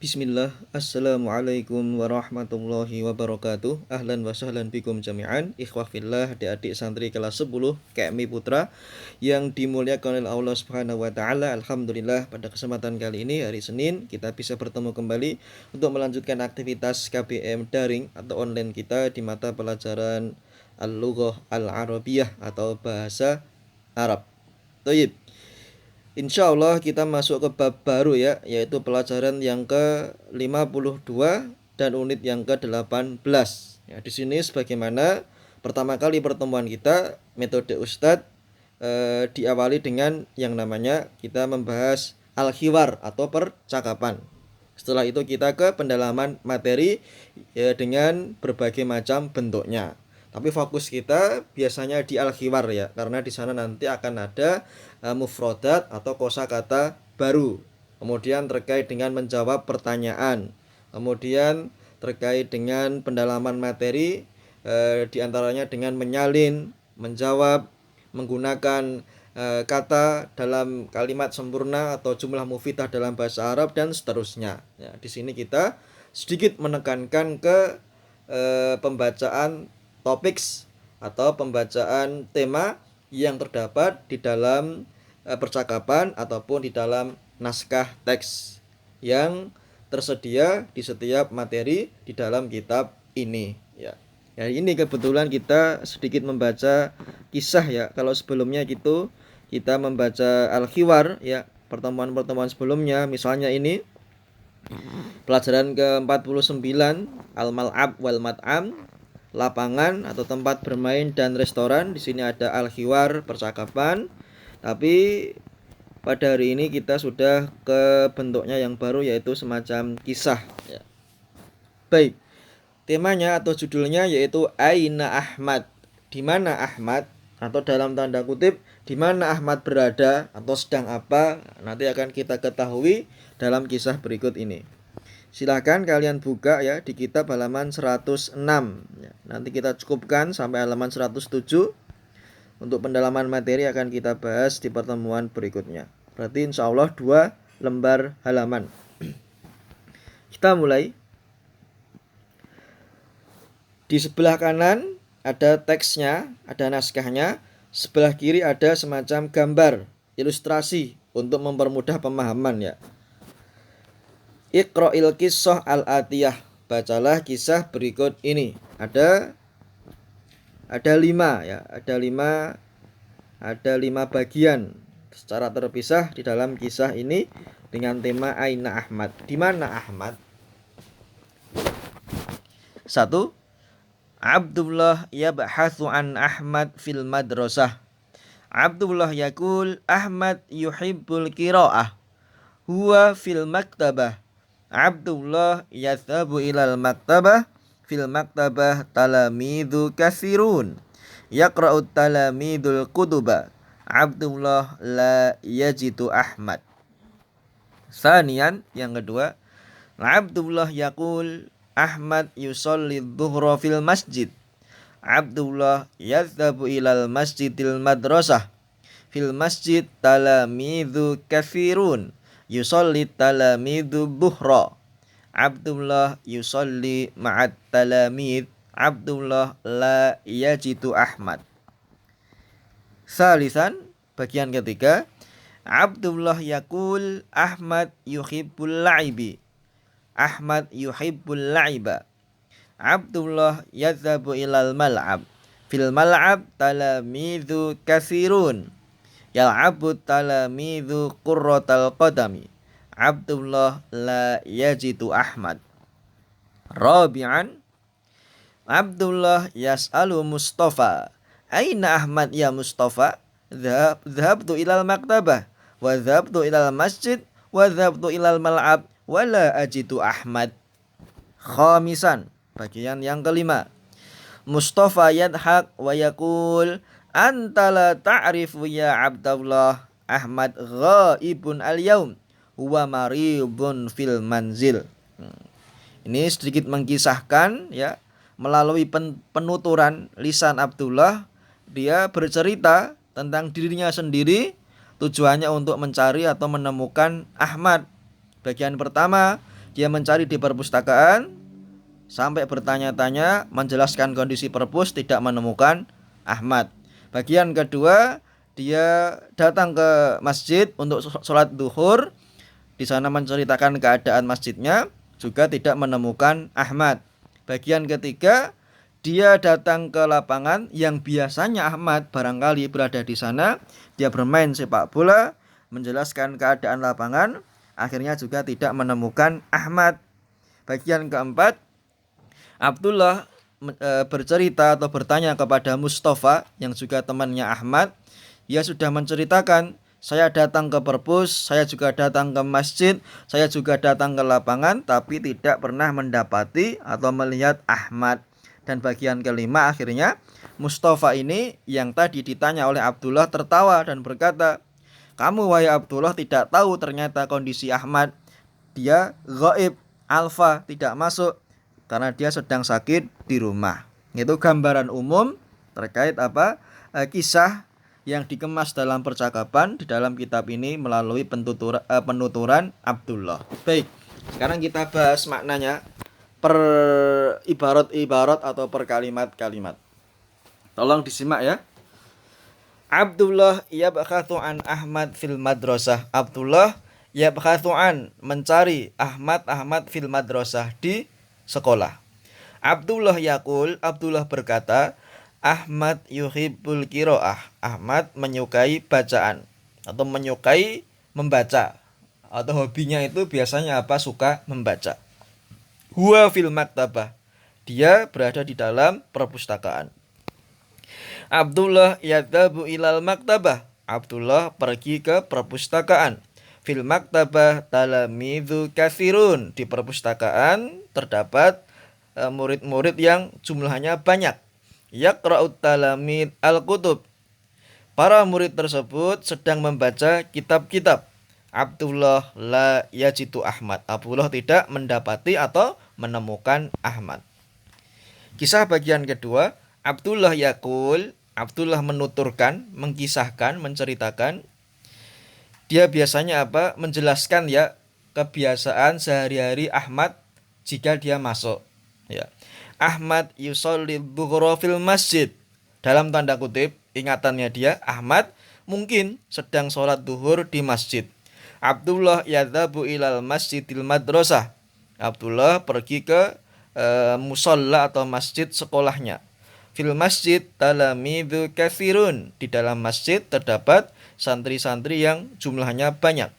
Bismillah, Assalamualaikum warahmatullahi wabarakatuh. Ahlan wa sahlan bikum jami'an. Ikhwah fillah, adik-adik santri kelas 10 KMI Putra yang dimuliakan oleh Allah Subhanahu wa taala. Alhamdulillah, pada kesempatan kali ini hari Senin kita bisa bertemu kembali untuk melanjutkan aktivitas KBM daring atau online kita di mata pelajaran Al-Lughah Al-Arabiyah atau bahasa Arab. Thayyib. Insya Allah kita masuk ke bab baru ya, yaitu pelajaran yang ke-52 dan unit yang ke-18. Ya, di sini sebagaimana pertama kali pertemuan kita, metode Ustadz diawali dengan yang namanya kita membahas al-khiwar atau percakapan. Setelah itu kita ke pendalaman materi ya, dengan berbagai macam bentuknya. Tapi fokus kita biasanya di al-khiwar ya, karena di sana nanti akan ada mufrodat atau kosakata baru. Kemudian terkait dengan menjawab pertanyaan. Kemudian terkait dengan pendalaman materi diantaranya dengan menyalin, menjawab, menggunakan kata dalam kalimat sempurna atau jumlah mufidah dalam bahasa Arab dan seterusnya. Ya, di sini kita sedikit menekankan ke pembacaan topik atau pembacaan tema yang terdapat di dalam percakapan ataupun di dalam naskah teks yang tersedia di setiap materi di dalam kitab ini ya. Ya, ini kebetulan kita sedikit membaca kisah ya. Kalau sebelumnya gitu kita membaca al-khiwar ya, pertemuan-pertemuan sebelumnya, misalnya ini pelajaran ke-49 al-mal'ab wal mat'am, lapangan atau tempat bermain dan restoran. Di sini ada al-khiwar, percakapan. Tapi pada hari ini kita sudah ke bentuknya yang baru, yaitu semacam kisah ya. Baik. Temanya atau judulnya yaitu Aina Ahmad. Di mana Ahmad, atau dalam tanda kutip di mana Ahmad berada atau sedang apa, nanti akan kita ketahui dalam kisah berikut ini. Silahkan kalian buka ya di kitab halaman 106 ya. Nanti kita cukupkan sampai halaman 107. Untuk pendalaman materi akan kita bahas di pertemuan berikutnya. Berarti insya Allah 2 lembar halaman. Kita mulai. Di sebelah kanan ada teksnya, ada naskahnya. Sebelah kiri ada semacam gambar, ilustrasi untuk mempermudah pemahaman ya. Iqra'il qissah al-atiyah. Bacalah kisah berikut ini. Ada 5 ya, ada 5 bagian secara terpisah di dalam kisah ini dengan tema Aina Ahmad. Di mana Ahmad? 1. Abdullah yabhathu an Ahmad fil madrasah. Abdullah yaqul Ahmad yuhibbul qiraah. Huwa fil maktabah. Abdullah yadhabu ilal maktabah. Fil maktabah talamidhu kathirun. Yaqra'ut talamidul kutuba. Abdullah la yajidu Ahmad. Sanian, yang kedua. Abdullah yaqul Ahmad yusalli dhuhra fil masjid. Abdullah yadhabu ilal masjidil madrasah. Fil masjid talamidhu kathirun. Yusalli talamidhu dhuhra. Abdullah yusalli ma'at talamid. Abdullah la yajidu Ahmad. Salisan, bagian ketiga. Abdullah yaqul Ahmad yuhibbul la'ibi. Ahmad yuhibbul la'iba. Abdullah yadhabu ilal mal'ab. Fil mal'ab talamidhu kathirun. Yal'abu talamidhu qurratal qadami. Abdullah la yajidu Ahmad. Rabi'an, Abdullah yas'alu Mustafa. Aina Ahmad ya Mustafa? Dhahabtu ilal maktabah. Wa dhahabtu ilal masjid. Wa dhahabtu ilal mal'ab. Wa la ajidu Ahmad. Khamisan, bagian yang kelima. Mustafa yadhak wa yaqul anta la ta'rifu ya Abdullah Ahmad ghaibun al-yaum. Huwa maribun fil manzil. Ini sedikit mengkisahkan ya, melalui penuturan lisan Abdullah. Dia bercerita tentang dirinya sendiri, tujuannya untuk mencari atau menemukan Ahmad. Bagian pertama, Dia mencari di perpustakaan sampai bertanya-tanya, menjelaskan kondisi perpus, tidak menemukan Ahmad. Bagian kedua, dia datang ke masjid untuk sholat duhur. Di sana menceritakan keadaan masjidnya, juga tidak menemukan Ahmad. Bagian ketiga, dia datang ke lapangan yang biasanya Ahmad barangkali berada di sana. Dia bermain sepak bola, menjelaskan keadaan lapangan, akhirnya juga tidak menemukan Ahmad. Bagian keempat, Abdullah bercerita atau bertanya kepada Mustafa yang juga temannya Ahmad. Ia sudah menceritakan, saya datang ke perpus, saya juga datang ke masjid, saya juga datang ke lapangan, tapi tidak pernah mendapati atau melihat Ahmad. Dan bagian kelima, akhirnya Mustafa ini yang tadi ditanya oleh Abdullah tertawa dan berkata, kamu wahai Abdullah tidak tahu ternyata kondisi Ahmad. Dia gaib, alfa, tidak masuk karena dia sedang sakit di rumah. Itu gambaran umum terkait kisah yang dikemas dalam percakapan di dalam kitab ini melalui penuturan Abdullah. Baik, sekarang kita bahas maknanya per ibarat-ibarat atau per kalimat-kalimat. Tolong disimak ya. Abdullah yabkhathu an Ahmad fil madrasah. Abdullah yabkhathu an, mencari Ahmad fil madrasah, di sekolah. Abdullah yaqul, Abdullah berkata, Ahmad yuhibbul qiraah. Ahmad menyukai bacaan atau menyukai membaca, atau hobinya itu biasanya suka membaca. Huwa fil maktabah. Dia berada di dalam perpustakaan. Abdullah yadhabu ilal maktabah. Abdullah pergi ke perpustakaan. Fil maktabah talamidhu katsirun. Di perpustakaan terdapat murid-murid yang jumlahnya banyak. Yaqra'ut talamid al-kutub. Para murid tersebut sedang membaca kitab-kitab. Abdullah la yajitu Ahmad. Abdullah tidak mendapati atau menemukan Ahmad. Kisah bagian kedua, Abdullah yaqul, Abdullah menuturkan, mengkisahkan, menceritakan. Dia biasanya menjelaskan kebiasaan sehari-hari Ahmad jika dia masuk. Ya. Ahmad yusolli dhuhra fil masjid. Dalam tanda kutip, ingatannya dia, Ahmad mungkin sedang sholat duhur di masjid. Abdullah yadhabu ilal masjidil madrasah. Abdullah pergi ke musalla atau masjid sekolahnya. Fil masjid talamidhu katsirun. Di dalam masjid terdapat santri-santri yang jumlahnya banyak.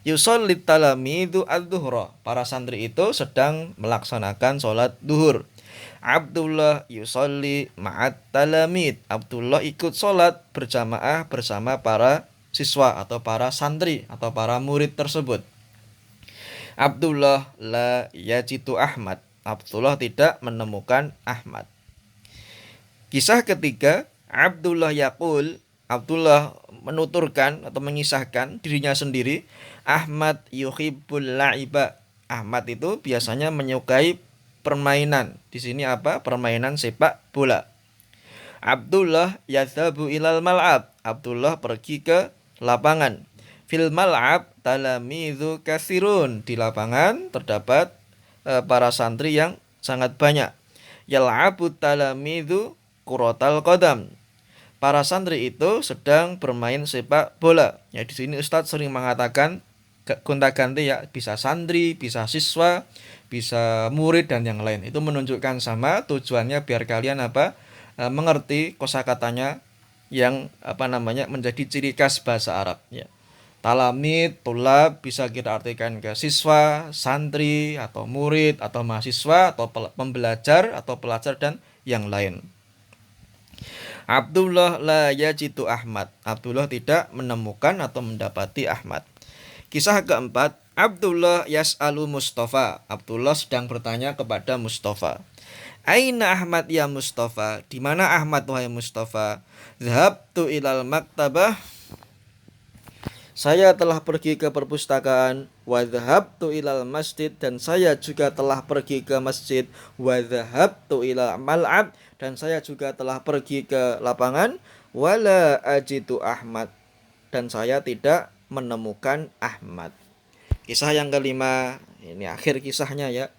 Yusolli talamidhu ad-duhra. Para santri itu sedang melaksanakan sholat duhur. Abdullah yusolli ma'at talamid. Abdullah ikut sholat berjamaah bersama para siswa atau para santri atau para murid tersebut. Abdullah la yajitu Ahmad. Abdullah tidak menemukan Ahmad. Kisah ketiga, Abdullah yaqul, Abdullah menuturkan atau mengisahkan dirinya sendiri, Ahmad yuhibbul la'iba. Ahmad itu biasanya menyukai permainan. Di sini permainan sepak bola. Abdullah yadhabu ilal mal'ab. Abdullah pergi ke lapangan. Fil mal'ab talamidhu katsirun. Di lapangan terdapat para santri yang sangat banyak. Yal'abu talamidhu kurotal qadam. Para santri itu sedang bermain sepak bola. Ya, di sini Ustadz sering mengatakan gonta-ganti bisa santri, bisa siswa, bisa murid dan yang lain. Itu menunjukkan sama tujuannya biar kalian mengerti kosakatanya yang menjadi ciri khas bahasa Arab. Ya. Talamid, tulab bisa kita artikan ke siswa, santri, atau murid, atau mahasiswa, atau pembelajar, atau pelajar dan yang lain. Abdullah la yajitu Ahmad. Abdullah tidak menemukan atau mendapati Ahmad. Kisah keempat, Abdullah yas'alu Mustafa. Abdullah sedang bertanya kepada Mustafa. Aina Ahmad ya Mustafa? Di mana Ahmad wahai Mustafa? Zahabtu ilal maktabah. Saya telah pergi ke perpustakaan. Wa dhahabtu ilal masjid. Dan saya juga telah pergi ke masjid. Wa dhahabtu ilal mal'ab. Dan saya juga telah pergi ke lapangan. Wala ajitu Ahmad. Dan saya tidak menemukan Ahmad. Kisah yang kelima, Ini akhir kisahnya ya.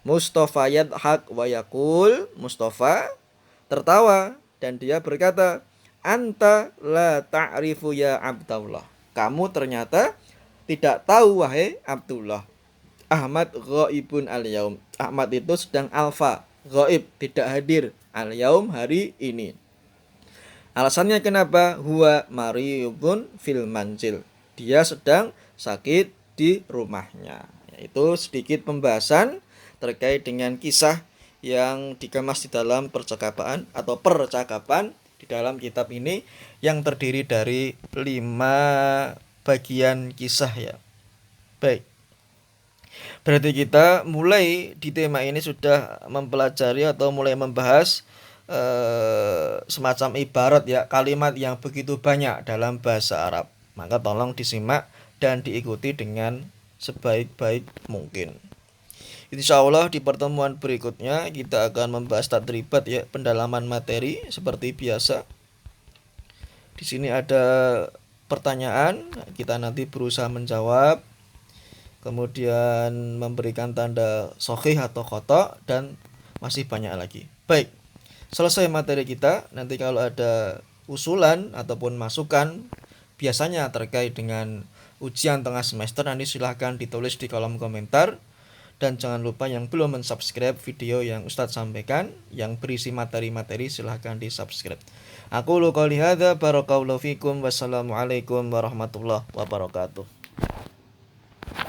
Mustafa yadhak wa yaqul, Mustafa tertawa dan dia berkata, anta la ta'rifu ya Abdullah. Kamu ternyata tidak tahu wahai Abdullah. Ahmad ghaibun al-yaum. Ahmad itu sedang alfa, ghaib, tidak hadir al-yaum, hari ini. Alasannya kenapa? Huwa mariyubun fil manzil. Dia sedang sakit di rumahnya. Itu sedikit pembahasan terkait dengan kisah yang dikemas di dalam percakapan atau percakapan di dalam kitab ini yang terdiri dari 5 bagian kisah ya. Baik. Berarti kita mulai di tema ini sudah mempelajari atau mulai membahas semacam ibarat ya, kalimat yang begitu banyak dalam bahasa Arab. Maka tolong disimak dan diikuti dengan sebaik-baik mungkin. Insya Allah di pertemuan berikutnya kita akan membahas tadribat ya, pendalaman materi seperti biasa. Di sini ada pertanyaan, kita nanti berusaha menjawab, kemudian memberikan tanda sahih atau khata, dan masih banyak lagi. Baik, selesai materi kita. Nanti kalau ada usulan ataupun masukan biasanya terkait dengan ujian tengah semester, nanti silahkan ditulis di kolom komentar. Dan jangan lupa yang belum mensubscribe video yang Ustadz sampaikan yang berisi materi-materi, silahkan di subscribe. Aku qouli hadza, barakallahu fikum, wassalamualaikum warahmatullahi wabarakatuh.